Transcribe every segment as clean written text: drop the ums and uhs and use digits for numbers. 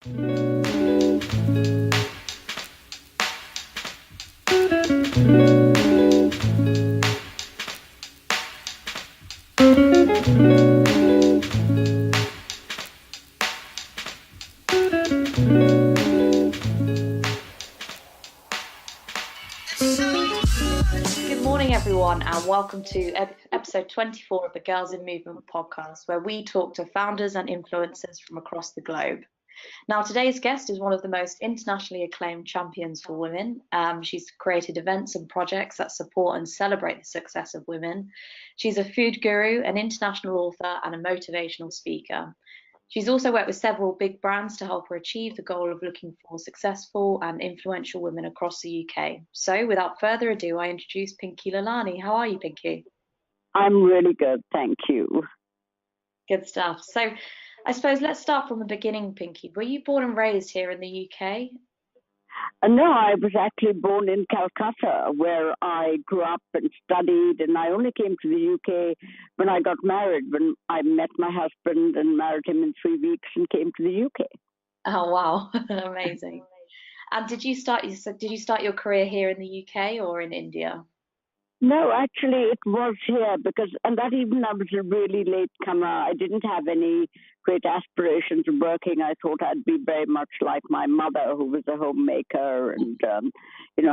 Good morning, everyone, and welcome to episode 24 of the Girls in Movement podcast, where we talk to founders and influencers from across the globe. Now, today's guest is one of the most internationally acclaimed champions for women. She's created events and projects that support and celebrate the success of women. She's a food guru, an international author, and a motivational speaker. She's also worked with several big brands to help her achieve the goal of looking for successful and influential women across the UK. So, without further ado, I introduce Pinky Lilani. How are you, Pinky? I'm really good, thank you. Good stuff. So, I suppose let's start from the beginning, Pinky. Were you born and raised here in the UK? No, I was actually born in Calcutta, where I grew up and studied, and I only came to the UK when I got married, when I met my husband and married him in 3 weeks and came to the UK. Oh, wow. Amazing. And did you start your career here in the UK or in India? No, actually, it was here and that even I was a really late comer. I didn't have any great aspirations of working. I thought I'd be very much like my mother, who was a homemaker and,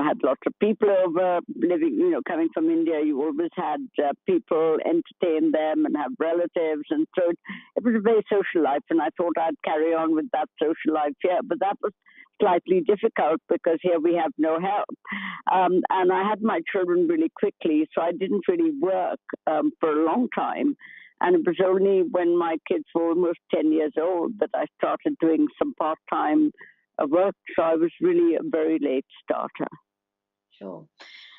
had lots of people over living, coming from India. You always had people entertain them and have relatives. And so it was a very social life. And I thought I'd carry on with that social life here. But that was slightly difficult because here we have no help. And I had my children really quickly, so I didn't really work for a long time. And it was only when my kids were almost 10 years old that I started doing some part-time work. So I was really a very late starter. Sure.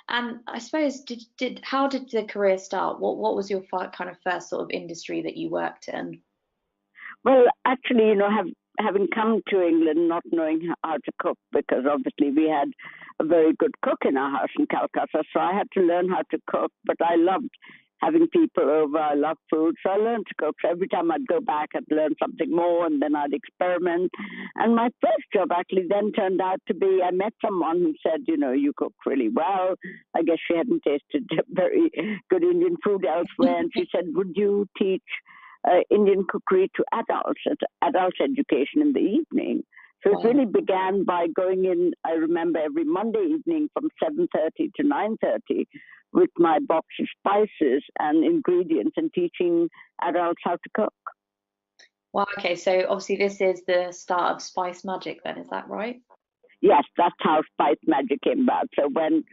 And I suppose, how did the career start? What was your kind of first sort of industry that you worked in? Well, actually, having come to England not knowing how to cook, because obviously we had a very good cook in our house in Calcutta, so I had to learn how to cook, but I loved having people over. I loved food, so I learned to cook. So every time I'd go back, I'd learn something more, and then I'd experiment. And my first job actually then turned out to be, I met someone who said, you cook really well. I guess she hadn't tasted very good Indian food elsewhere, and she said, would you teach Indian cookery to adults, adult education in the evening? So it really began by going in, I remember, every Monday evening from 7:30 to 9:30 with my box of spices and ingredients and teaching adults how to cook. Wow, okay, so obviously this is the start of Spice Magic then, is that right? Yes, that's how Spice Magic came about. So when,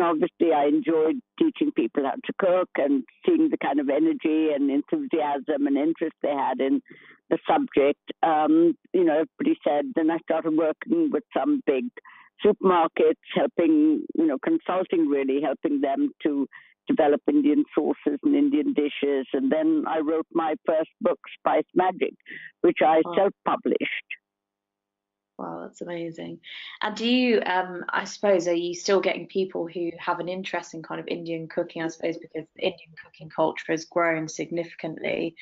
obviously I enjoyed teaching people how to cook and seeing the kind of energy and enthusiasm and interest they had in the subject, everybody said, then I started working with some big supermarkets, helping, consulting really, helping them to develop Indian sauces and Indian dishes. And then I wrote my first book, Spice Magic, which I self-published. Wow, that's amazing. And do you, I suppose, are you still getting people who have an interest in kind of Indian cooking, I suppose, because the Indian cooking culture has grown significantly?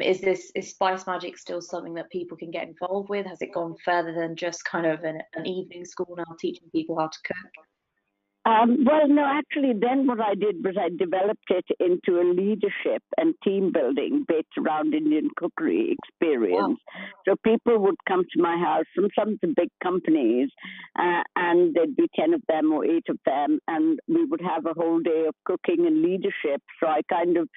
Is Spice Magic still something that people can get involved with? Has it gone further than just kind of an evening school now teaching people how to cook? Well, no, actually, then what I did was I developed it into a leadership and team building based around Indian cookery experience. Wow. So people would come to my house from some of the big companies, and there'd be 10 of them or 8 of them, and we would have a whole day of cooking and leadership. So I kind of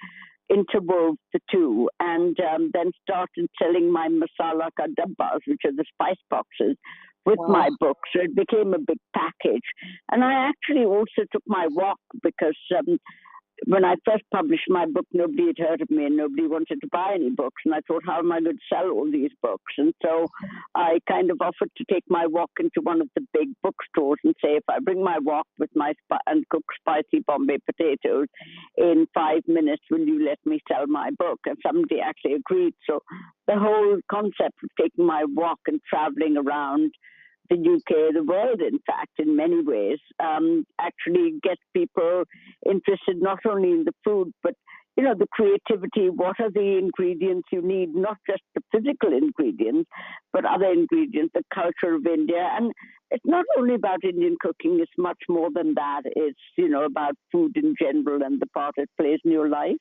interwove the two, and then started selling my masala ka dabbas, which are the spice boxes, with my book. So it became a big package. And I actually also took my walk because when I first published my book, nobody had heard of me and nobody wanted to buy any books. And I thought, how am I going to sell all these books? And so I kind of offered to take my walk into one of the big bookstores and say, if I bring my walk with and cook spicy Bombay potatoes in 5 minutes, will you let me sell my book? And somebody actually agreed. So the whole concept of taking my walk and traveling around the UK, the world, in fact, in many ways, actually gets people interested not only in the food, but the creativity, what are the ingredients you need, not just the physical ingredients, but other ingredients, the culture of India. And it's not only about Indian cooking, it's much more than that. It's, about food in general and the part it plays in your life.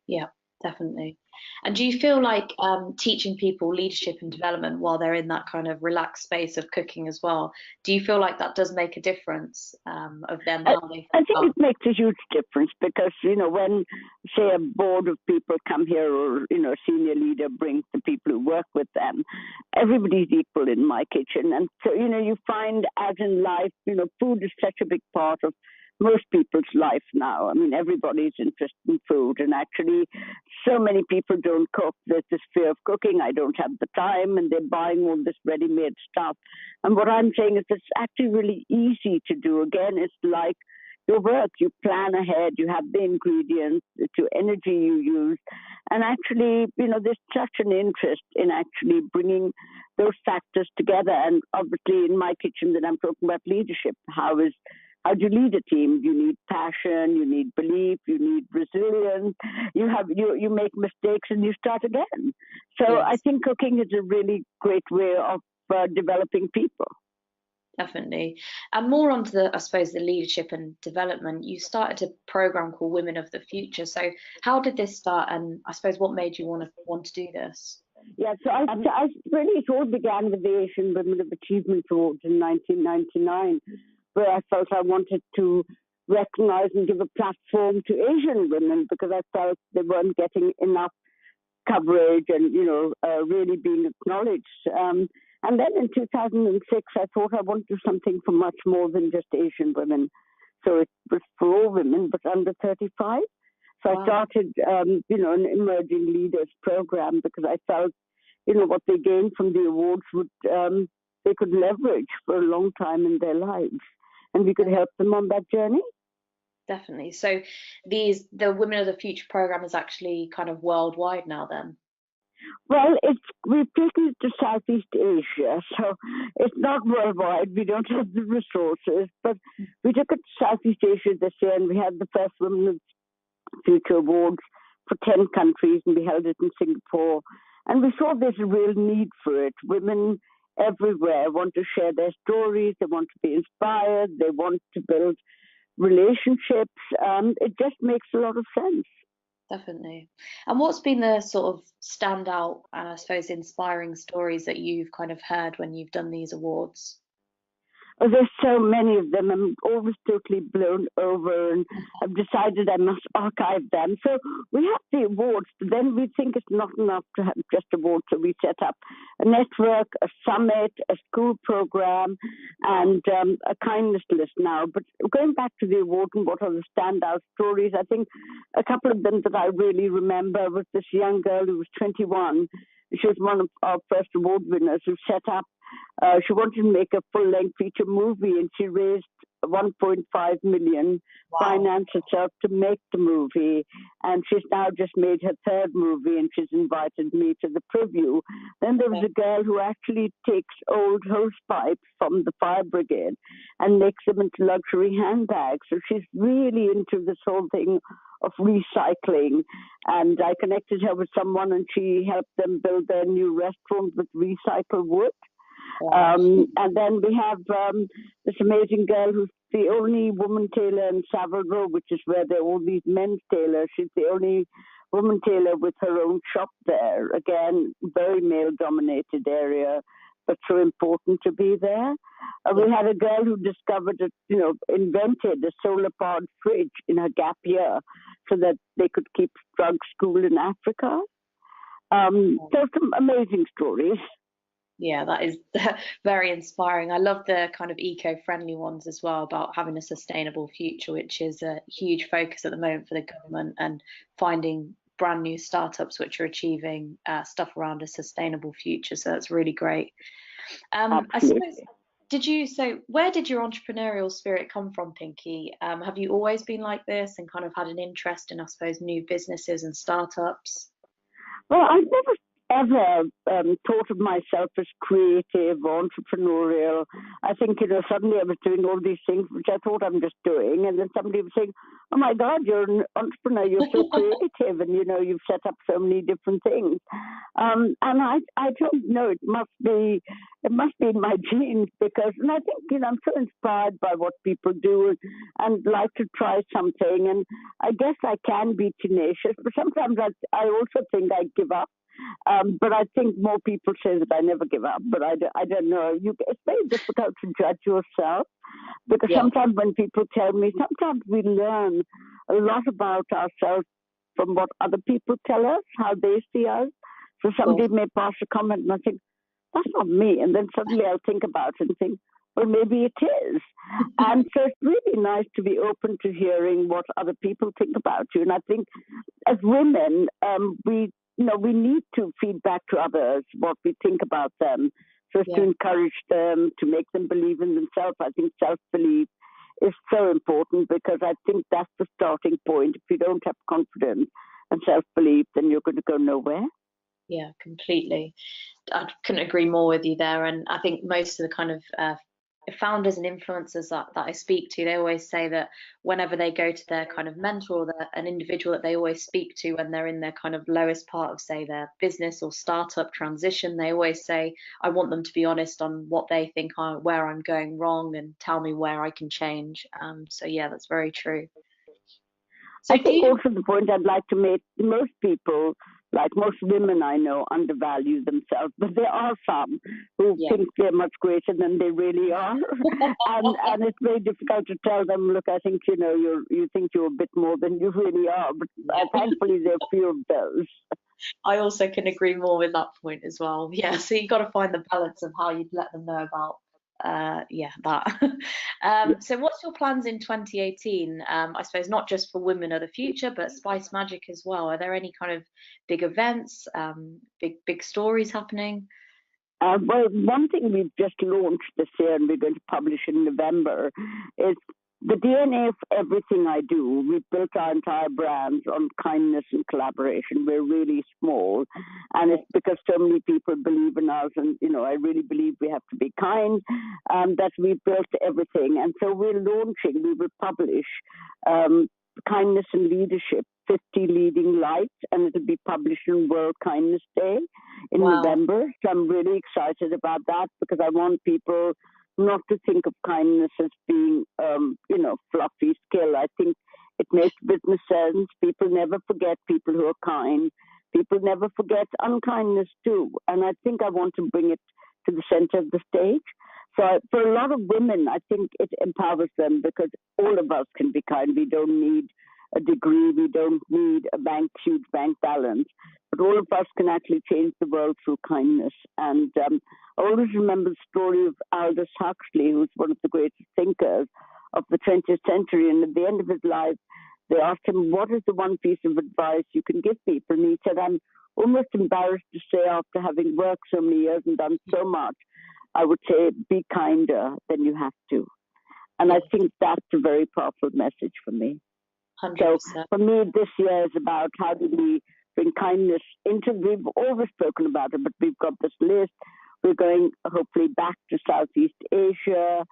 Yeah, definitely. And do you feel like teaching people leadership and development while they're in that kind of relaxed space of cooking as well, do you feel like that does make a difference of them, how they I think it makes a huge difference because, when, say, a board of people come here or, a senior leader brings the people who work with them, everybody's equal in my kitchen. And so, you find, as in life, food is such a big part of most people's life now. I mean, everybody's interested in food, and actually so many people don't cook. There's this fear of cooking. I don't have the time, and they're buying all this ready-made stuff. And what I'm saying is it's actually really easy to do. Again, it's like your work. You plan ahead, you have the ingredients, it's your energy you use. And actually, there's such an interest in actually bringing those factors together. And obviously in my kitchen that I'm talking about leadership, how do you lead a team? You need passion, you need belief, you need resilience. You make mistakes and you start again. So yes. I think cooking is a really great way of developing people. Definitely. And more onto the leadership and development, you started a program called Women of the Future. So how did this start, and I suppose what made you want to do this? Yeah, so I really, it all began with the Asian Women of Achievement Awards in 1999, where I felt I wanted to recognize and give a platform to Asian women because I felt they weren't getting enough coverage and, really being acknowledged. And then in 2006, I thought I wanted to do something for much more than just Asian women. So it was for all women, but under 35. So wow. I started, an emerging leaders program because I felt, what they gained from the awards they could leverage for a long time in their lives, and we could help them on that journey. Definitely. So the Women of the Future program is actually kind of worldwide now then? Well, we've taken it to Southeast Asia, so it's not worldwide. We don't have the resources, but we took it to Southeast Asia this year, and we had the first Women of the Future Awards for 10 countries, and we held it in Singapore. And we saw there's a real need for it. Women everywhere want to share their stories, they want to be inspired, they want to build relationships. It just makes a lot of sense. Definitely. And what's been the sort of standout and I suppose inspiring stories that you've kind of heard when you've done these awards? Oh, there's so many of them. I'm always totally blown over, and I've decided I must archive them. So we have the awards, but then we think it's not enough to have just awards. So we set up a network, a summit, a school program, and a kindness list now. But going back to the award and what are the standout stories, I think a couple of them that I really remember was this young girl who was 21. She was one of our first award winners who set up. She wanted to make a full-length feature movie, and she raised 1.5 million, financed herself to make the movie. And she's now just made her third movie, and she's invited me to the preview. Then there was a girl who actually takes old hose pipes from the fire brigade and makes them into luxury handbags. So she's really into this whole thing of recycling. And I connected her with someone, and she helped them build their new restaurant with recycled wood. And then we have this amazing girl who's the only woman tailor in Savile Row, which is where there are all these men's tailors. She's the only woman tailor with her own shop there. Again, very male-dominated area, but so important to be there. We had a girl who discovered invented a solar-powered fridge in her gap year so that they could keep drug school in Africa. So some amazing stories. Yeah, that is very inspiring. I love the kind of eco-friendly ones as well, about having a sustainable future, which is a huge focus at the moment for the government, and finding brand new startups which are achieving stuff around a sustainable future. So that's really great. I suppose, where did your entrepreneurial spirit come from, Pinky? Have you always been like this and kind of had an interest in, I suppose, new businesses and startups? Well, I've never ever thought of myself as creative or entrepreneurial. I think, suddenly I was doing all these things which I thought I'm just doing. And then somebody was saying, oh my God, you're an entrepreneur, you're so creative, and, you've set up so many different things. And I don't know, it must be in my genes because, and I think, I'm so inspired by what people do and like to try something. And I guess I can be tenacious, but sometimes I also think I give up. But I think more people say that I never give up, but I don't know. It's very difficult to judge yourself because sometimes when people tell me, sometimes we learn a lot about ourselves from what other people tell us, how they see us. So somebody may pass a comment and I think, that's not me. And then suddenly I'll think about it and think, well, maybe it is. And so it's really nice to be open to hearing what other people think about you. And I think as women, we need to feed back to others what we think about them, so as to encourage them, to make them believe in themselves. I think self-belief is so important because I think that's the starting point. If you don't have confidence and self-belief, then you're going to go nowhere. Yeah, completely. I couldn't agree more with you there. And I think most of the kind of founders and influencers that I speak to, they always say that whenever they go to their kind of mentor or an individual that they always speak to when they're in their kind of lowest part of, say, their business or startup transition, they always say, I want them to be honest on what they think where I'm going wrong and tell me where I can change. So yeah, that's very true. So I think also the point I'd like to make, most people, like most women I know, undervalue themselves, but there are some who think they're much greater than they really are. and it's very difficult to tell them, look, I think, you think you're a bit more than you really are, but thankfully there are few of those. I also can agree more with that point as well. Yeah, so you've got to find the balance of how you'd let them know about that. So what's your plans in 2018? I suppose not just for Women of the Future, but Spice Magic as well. Are there any kind of big events, big stories happening? Well, one thing we've just launched this year and we're going to publish in November is the DNA of everything I do. We've built our entire brands on kindness and collaboration. We're really small, and it's because so many people believe in us, and I really believe we have to be kind. That we've built everything, and so we're launching. We will publish Kindness and Leadership, 50 Leading Lights, and it'll be published on World Kindness Day in November. So I'm really excited about that because I want people not to think of kindness as being, fluffy skill. I think it makes business sense. People never forget people who are kind. People never forget unkindness too. And I think I want to bring it to the center of the stage. So for a lot of women, I think it empowers them because all of us can be kind. We don't need a degree. We don't need a huge bank balance. But all of us can actually change the world through kindness. And I always remember the story of Aldous Huxley, who's one of the greatest thinkers of the 20th century. And at the end of his life, they asked him, what is the one piece of advice you can give people? And he said, I'm almost embarrassed to say after having worked so many years and done so much, I would say, be kinder than you have to. And I think that's a very powerful message for me. 100%. So for me, this year is about how do we bring kindness into, we've always spoken about it, but we've got this list. We're going hopefully back to Southeast Asia.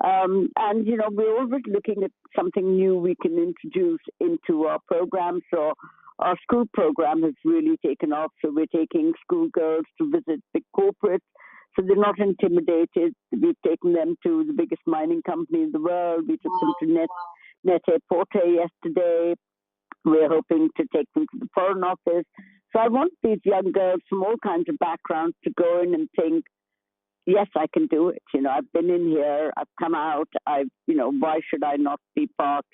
And, we're always looking at something new we can introduce into our program. So our school program has really taken off. So we're taking schoolgirls to visit big corporates. So they're not intimidated. We've taken them to the biggest mining company in the world. We took them to Net-a-Porter yesterday. We're hoping to take them to the Foreign Office. So I want these young girls from all kinds of backgrounds to go in and think, yes, I can do it. I've been in here, I've come out, why should I not be part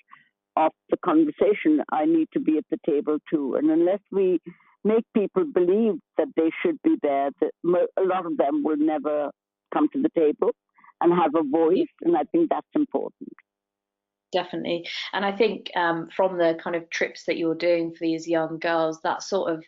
of the conversation? I need to be at the table too. And unless we make people believe that they should be there, a lot of them will never come to the table and have a voice. And I think that's important. Definitely. And I think from the kind of trips that you're doing for these young girls, that sort of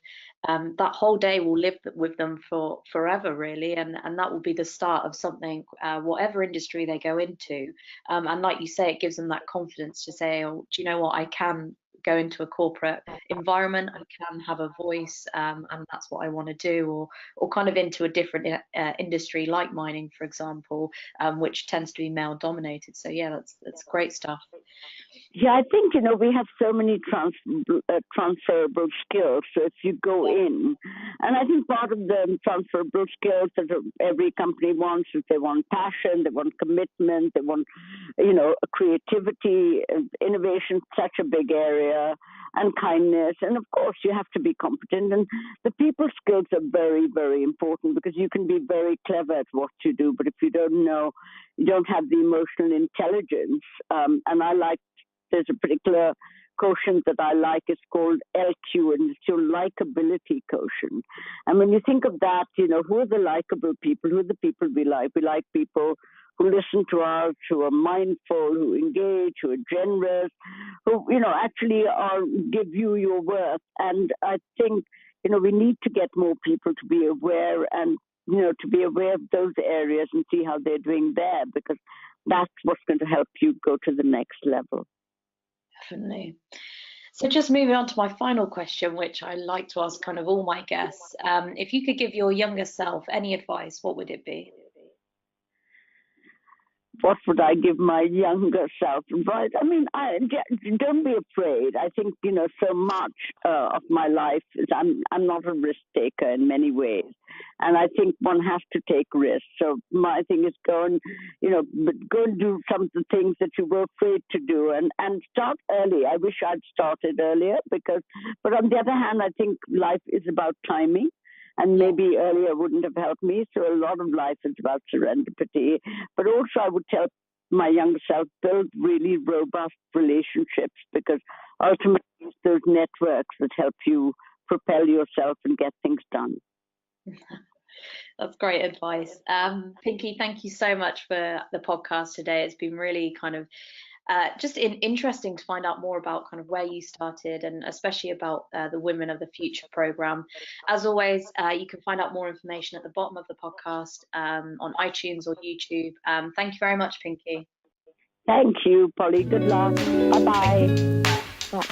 that whole day will live with them for forever, really, and that will be the start of something, whatever industry they go into. And like you say, it gives them that confidence to say, oh, do you know what, I can go into a corporate environment and can have a voice, and that's what I want to do, or kind of into a different industry like mining, for example, which tends to be male dominated. So yeah, that's great stuff. Yeah, I think, we have so many transferable skills. So if you go in, and I think part of the transferable skills that every company wants is they want passion, they want commitment, they want, creativity, innovation, such a big area, and kindness. And of course, you have to be competent. And the people skills are very, very important, because you can be very clever at what you do, but if you don't know, you don't have the emotional intelligence. And there's a particular quotient that I like. It's called LQ, and it's your likability quotient. And when you think of that, who are the likable people? Who are the people we like? We like people who listen to us, who are mindful, who engage, who are generous, who, actually give you your worth. And I think, we need to get more people to be aware, and to be aware of those areas and see how they're doing there, because that's what's going to help you go to the next level. Definitely. So just moving on to my final question, which I like to ask kind of all my guests. If you could give your younger self any advice, what would it be? What would I give my younger self advice? I mean, don't be afraid. I think, so much of my life is I'm not a risk taker in many ways. And I think one has to take risks. So my thing is go and do some of the things that you were afraid to do, and start early. I wish I'd started earlier, but on the other hand, I think life is about timing. And maybe earlier wouldn't have helped me. So a lot of life is about serendipity. But also I would tell my younger self, build really robust relationships, because ultimately it's those networks that help you propel yourself and get things done. That's great advice. Pinky, thank you so much for the podcast today. It's been really kind of just interesting to find out more about kind of where you started, and especially about the Women of the Future program. As always, you can find out more information at the bottom of the podcast on iTunes or YouTube. Thank you very much, Pinky. Thank you, Polly. Good luck. Bye-bye. Bye.